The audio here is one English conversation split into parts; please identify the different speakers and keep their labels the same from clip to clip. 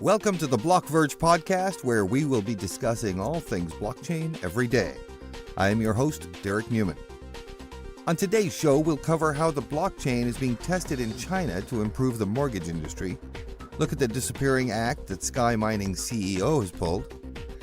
Speaker 1: Welcome to the Blockverge podcast, where we will be discussing all things blockchain every day. I am your host, Derek Newman. On today's show, we'll cover how the blockchain is being tested in China to improve the mortgage industry, look at the disappearing act that Sky Mining's CEO has pulled,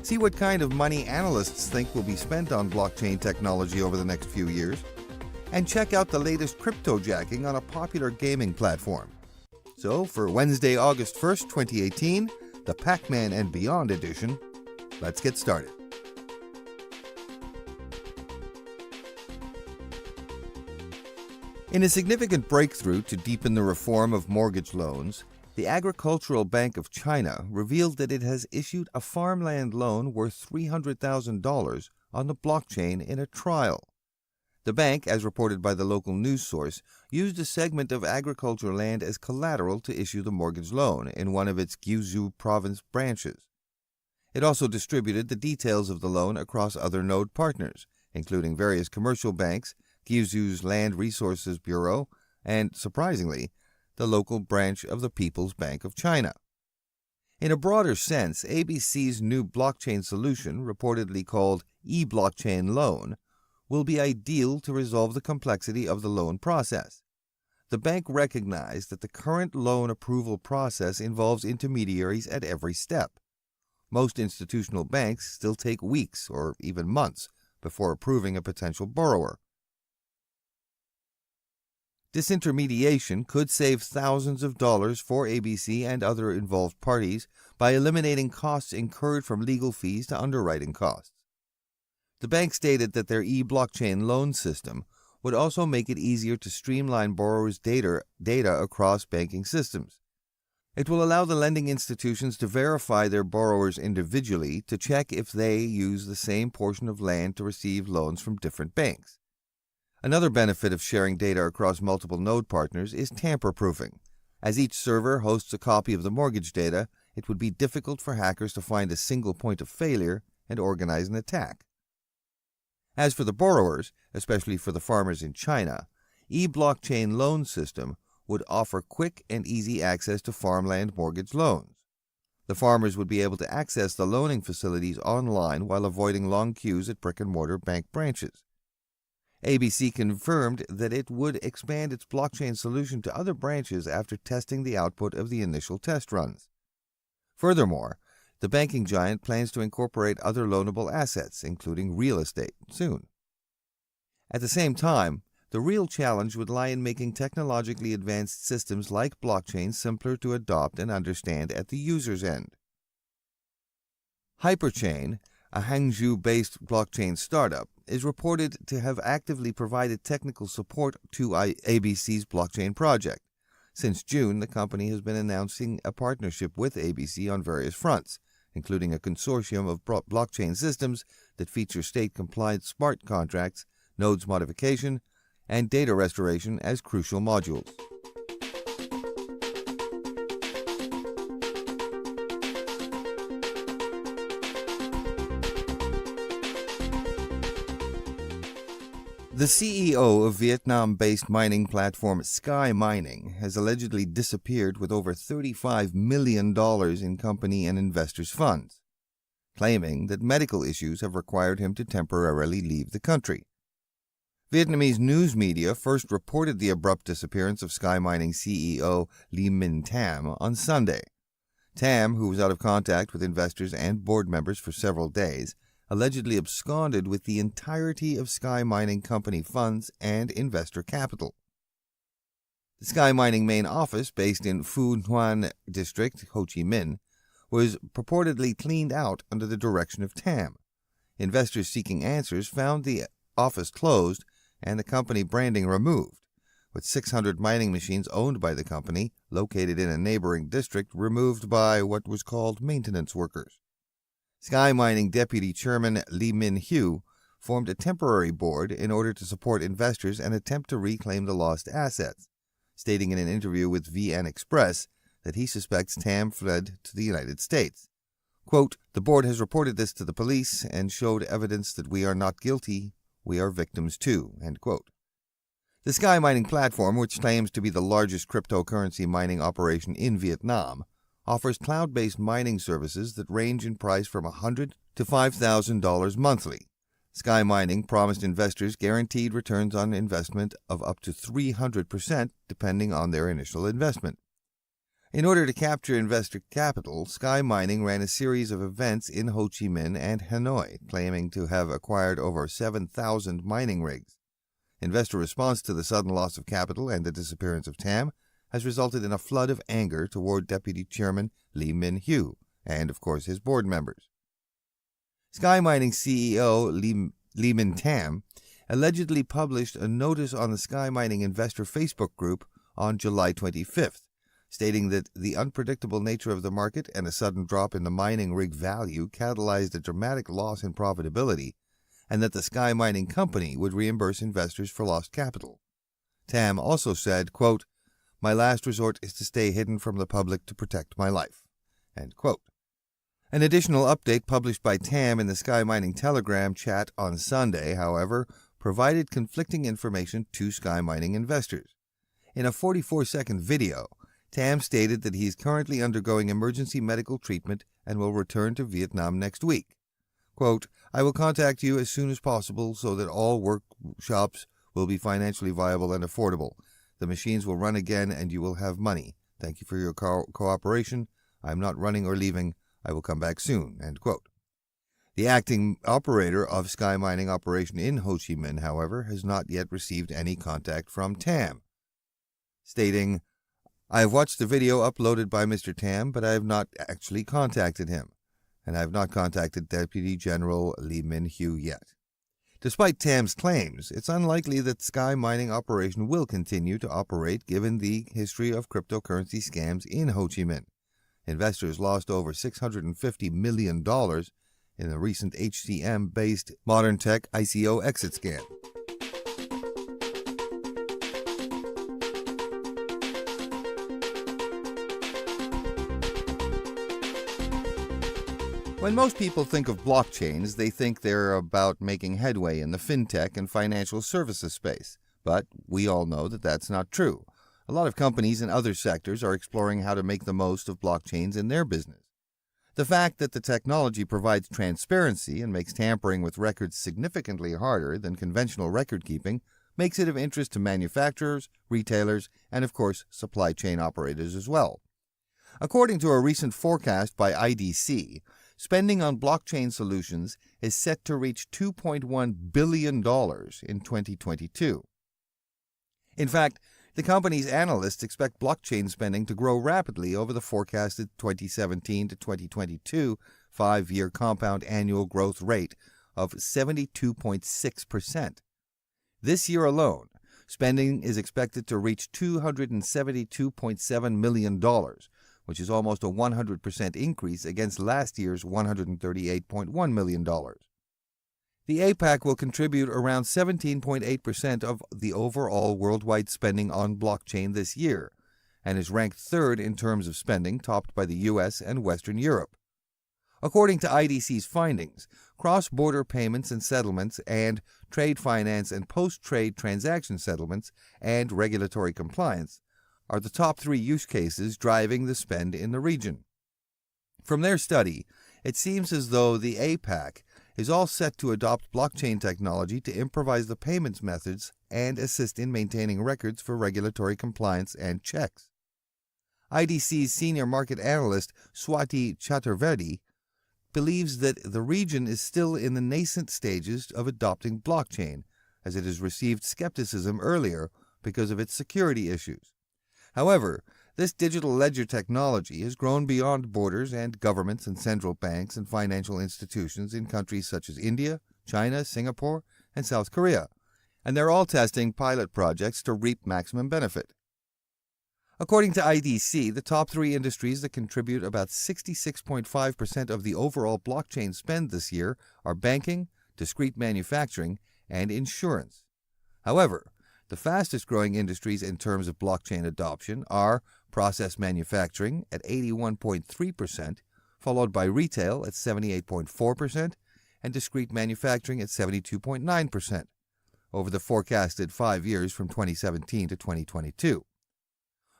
Speaker 1: see what kind of money analysts think will be spent on blockchain technology over the next few years, and check out the latest cryptojacking on a popular gaming platform. So, for Wednesday, August 1st, 2018, the Pac-Man and Beyond edition, let's get started. In a significant breakthrough to deepen the reform of mortgage loans, the Agricultural Bank of China revealed that it has issued a farmland loan worth $300,000 on the blockchain in a trial. The bank, as reported by the local news source, used a segment of agricultural land as collateral to issue the mortgage loan in one of its Guizhou province branches. It also distributed the details of the loan across other node partners, including various commercial banks, Guizhou's Land Resources Bureau, and, surprisingly, the local branch of the People's Bank of China. In a broader sense, ABC's new blockchain solution, reportedly called e-blockchain loan, will be ideal to resolve the complexity of the loan process. The bank recognized that the current loan approval process involves intermediaries at every step. Most institutional banks still take weeks or even months before approving a potential borrower. Disintermediation could save thousands of dollars for ABC and other involved parties by eliminating costs incurred from legal fees to underwriting costs. The bank stated that their e-blockchain loan system would also make it easier to streamline borrowers' data across banking systems. It will allow the lending institutions to verify their borrowers individually to check if they use the same portion of land to receive loans from different banks. Another benefit of sharing data across multiple node partners is tamper-proofing. As each server hosts a copy of the mortgage data, it would be difficult for hackers to find a single point of failure and organize an attack. As for the borrowers, especially for the farmers in China, e-blockchain loan system would offer quick and easy access to farmland mortgage loans. The farmers would be able to access the loaning facilities online while avoiding long queues at brick-and-mortar bank branches. ABC confirmed that it would expand its blockchain solution to other branches after testing the output of the initial test runs. Furthermore, the banking giant plans to incorporate other loanable assets, including real estate, soon. At the same time, the real challenge would lie in making technologically advanced systems like blockchain simpler to adopt and understand at the user's end. Hyperchain, a Hangzhou-based blockchain startup, is reported to have actively provided technical support to ABC's blockchain project. Since June, the company has been announcing a partnership with ABC on various fronts, including a consortium of blockchain systems that feature state-compliant smart contracts, nodes modification, and data restoration as crucial modules. The CEO of Vietnam-based mining platform Sky Mining has allegedly disappeared with over $35 million in company and investors' funds, claiming that medical issues have required him to temporarily leave the country. Vietnamese news media first reported the abrupt disappearance of Sky Mining CEO Le Minh Tam on Sunday. Tam, who was out of contact with investors and board members for several days, allegedly absconded with the entirety of Sky Mining company funds and investor capital. The Sky Mining main office, based in Phu Nguyen District, Ho Chi Minh, was purportedly cleaned out under the direction of Tam. Investors seeking answers found the office closed and the company branding removed, with 600 mining machines owned by the company, located in a neighboring district, removed by what was called maintenance workers. Sky Mining Deputy Chairman Lee Min-hyu formed a temporary board in order to support investors and attempt to reclaim the lost assets, stating in an interview with VN Express that he suspects Tam fled to the United States. Quote, "The board has reported this to the police and showed evidence that we are not guilty, we are victims too." End quote. The Sky Mining platform, which claims to be the largest cryptocurrency mining operation in Vietnam, offers cloud-based mining services that range in price from $100 to $5,000 monthly. Sky Mining promised investors guaranteed returns on investment of up to 300% depending on their initial investment. In order to capture investor capital, Sky Mining ran a series of events in Ho Chi Minh and Hanoi, claiming to have acquired over 7,000 mining rigs. Investor response to the sudden loss of capital and the disappearance of Tam has resulted in a flood of anger toward Deputy Chairman Lee Min-hyu and, of course, his board members. Sky Mining CEO Lee Min-tam allegedly published a notice on the Sky Mining investor Facebook group on July 25th, stating that the unpredictable nature of the market and a sudden drop in the mining rig value catalyzed a dramatic loss in profitability, and that the Sky Mining Company would reimburse investors for lost capital. Tam also said, quote, "My last resort is to stay hidden from the public to protect my life." End quote. An additional update published by Tam in the Sky Mining Telegram chat on Sunday, however, provided conflicting information to Sky Mining investors. In a 44-second video, Tam stated that he is currently undergoing emergency medical treatment and will return to Vietnam next week. Quote, "I will contact you as soon as possible so that all workshops will be financially viable and affordable. The machines will run again and you will have money. Thank you for your cooperation. I am not running or leaving. I will come back soon." End quote. The acting operator of Sky Mining operation in Ho Chi Minh, however, has not yet received any contact from Tam, stating, "I have watched the video uploaded by Mr. Tam, but I have not actually contacted him, and I have not contacted Deputy General Lee Min-hyu yet." Despite Tam's claims, it's unlikely that Sky Mining operation will continue to operate given the history of cryptocurrency scams in Ho Chi Minh. Investors lost over $650 million in the recent HCM-based Modern Tech ICO exit scam. When most people think of blockchains, they think they're about making headway in the fintech and financial services space. But we all know that that's not true. A lot of companies in other sectors are exploring how to make the most of blockchains in their business. The fact that the technology provides transparency and makes tampering with records significantly harder than conventional record keeping makes it of interest to manufacturers, retailers, and of course, supply chain operators as well. According to a recent forecast by IDC, spending on blockchain solutions is set to reach $2.1 billion in 2022. In fact, the company's analysts expect blockchain spending to grow rapidly over the forecasted 2017 to 2022 5-year compound annual growth rate of 72.6%. This year alone, spending is expected to reach $272.7 million, which is almost a 100% increase against last year's $138.1 million. The APAC will contribute around 17.8% of the overall worldwide spending on blockchain this year, and is ranked third in terms of spending, topped by the US and Western Europe. According to IDC's findings, cross-border payments and settlements and trade finance and post-trade transaction settlements and regulatory compliance are the top 3 use cases driving the spend in the region. From their study, it seems as though the APAC is all set to adopt blockchain technology to improvise the payments methods and assist in maintaining records for regulatory compliance and checks. IDC's senior market analyst Swati Chaturvedi believes that the region is still in the nascent stages of adopting blockchain, as it has received skepticism earlier because of its security issues. However, this digital ledger technology has grown beyond borders and governments and central banks and financial institutions in countries such as India, China, Singapore, and South Korea, and they're all testing pilot projects to reap maximum benefit. According to IDC, the top 3 industries that contribute about 66.5% of the overall blockchain spend this year are banking, discrete manufacturing, and insurance. However, the fastest-growing industries in terms of blockchain adoption are process manufacturing at 81.3%, followed by retail at 78.4%, and discrete manufacturing at 72.9%, over the forecasted 5 years from 2017 to 2022.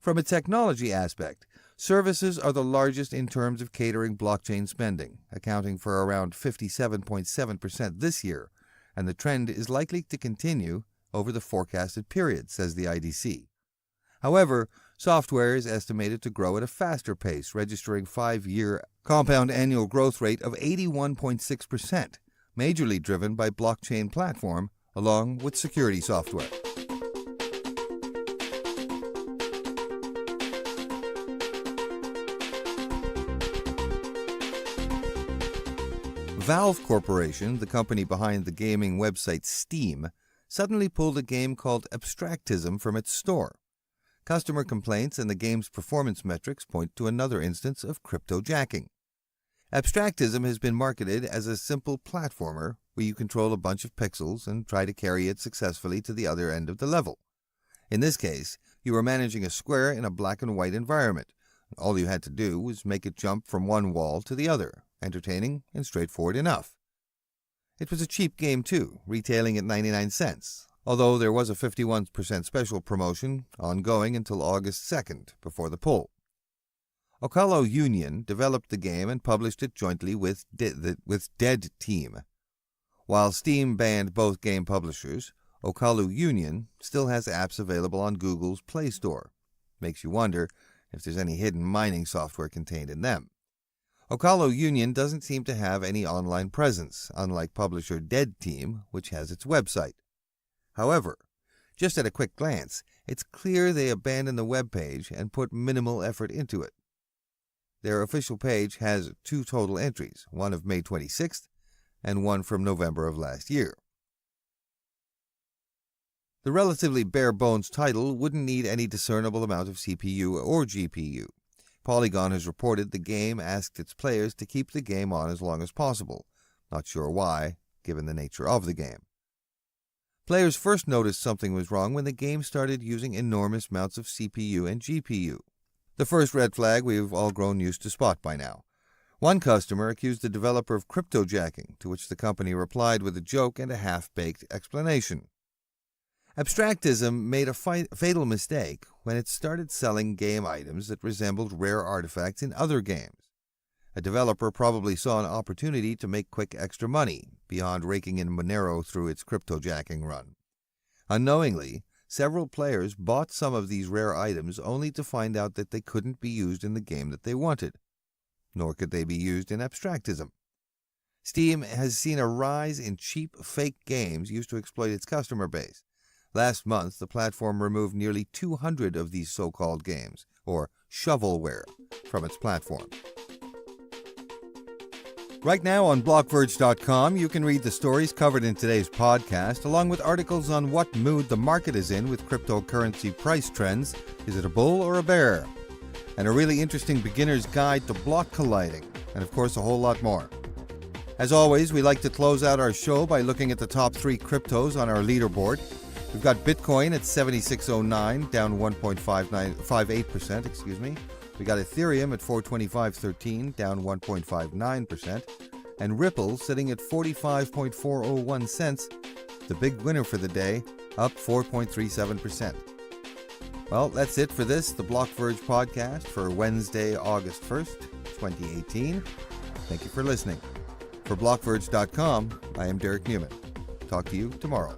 Speaker 1: From a technology aspect, Services are the largest in terms of catering blockchain spending, accounting for around 57.7% this year, and the trend is likely to continue over the forecasted period, says the IDC. However, software is estimated to grow at a faster pace, registering 5-year compound annual growth rate of 81.6%, majorly driven by blockchain platform along with security software. Valve Corporation, the company behind the gaming website Steam, suddenly pulled a game called Abstractism from its store. Customer complaints and the game's performance metrics point to another instance of cryptojacking. Abstractism has been marketed as a simple platformer where you control a bunch of pixels and try to carry it successfully to the other end of the level. In this case, you were managing a square in a black and white environment. All you had to do was make it jump from one wall to the other, entertaining and straightforward enough. It was a cheap game too, retailing at 99 cents, although there was a 51% special promotion ongoing until August 2nd, before the pull. Ocalo Union developed the game and published it jointly with Dead Team. While Steam banned both game publishers, Ocalo Union still has apps available on Google's Play Store. Makes you wonder if there's any hidden mining software contained in them. Ocalo Union doesn't seem to have any online presence, unlike publisher Dead Team, which has its website. However, just at a quick glance, it's clear they abandoned the web page and put minimal effort into it. Their official page has 2 total entries, one of May 26th and one from November of last year. The relatively bare-bones title wouldn't need any discernible amount of CPU or GPU. Polygon has reported the game asked its players to keep the game on as long as possible. Not sure why, given the nature of the game. Players first noticed something was wrong when the game started using enormous amounts of CPU and GPU. The first red flag we've all grown used to spot by now. One customer accused the developer of cryptojacking, to which the company replied with a joke and a half-baked explanation. Abstractism made a fatal mistake when it started selling game items that resembled rare artifacts in other games. A developer probably saw an opportunity to make quick extra money, beyond raking in Monero through its cryptojacking run. Unknowingly, several players bought some of these rare items only to find out that they couldn't be used in the game that they wanted, nor could they be used in Abstractism. Steam has seen a rise in cheap, fake games used to exploit its customer base. Last month, the platform removed nearly 200 of these so-called games, or shovelware, from its platform. Right now on Blockverge.com, you can read the stories covered in today's podcast, along with articles on what mood the market is in with cryptocurrency price trends. Is it a bull or a bear? And a really interesting beginner's guide to block colliding, and of course a whole lot more. As always, we like to close out our show by looking at the top 3 cryptos on our leaderboard. We've got Bitcoin at 7609, down 1.58%, We got Ethereum at 425.13, down 1.59%, and Ripple sitting at 45.401 cents, the big winner for the day, up 4.37%. Well, that's it for this, the Blockverge podcast for Wednesday, August 1st, 2018. Thank you for listening. For Blockverge.com, I am Derek Newman. Talk to you tomorrow.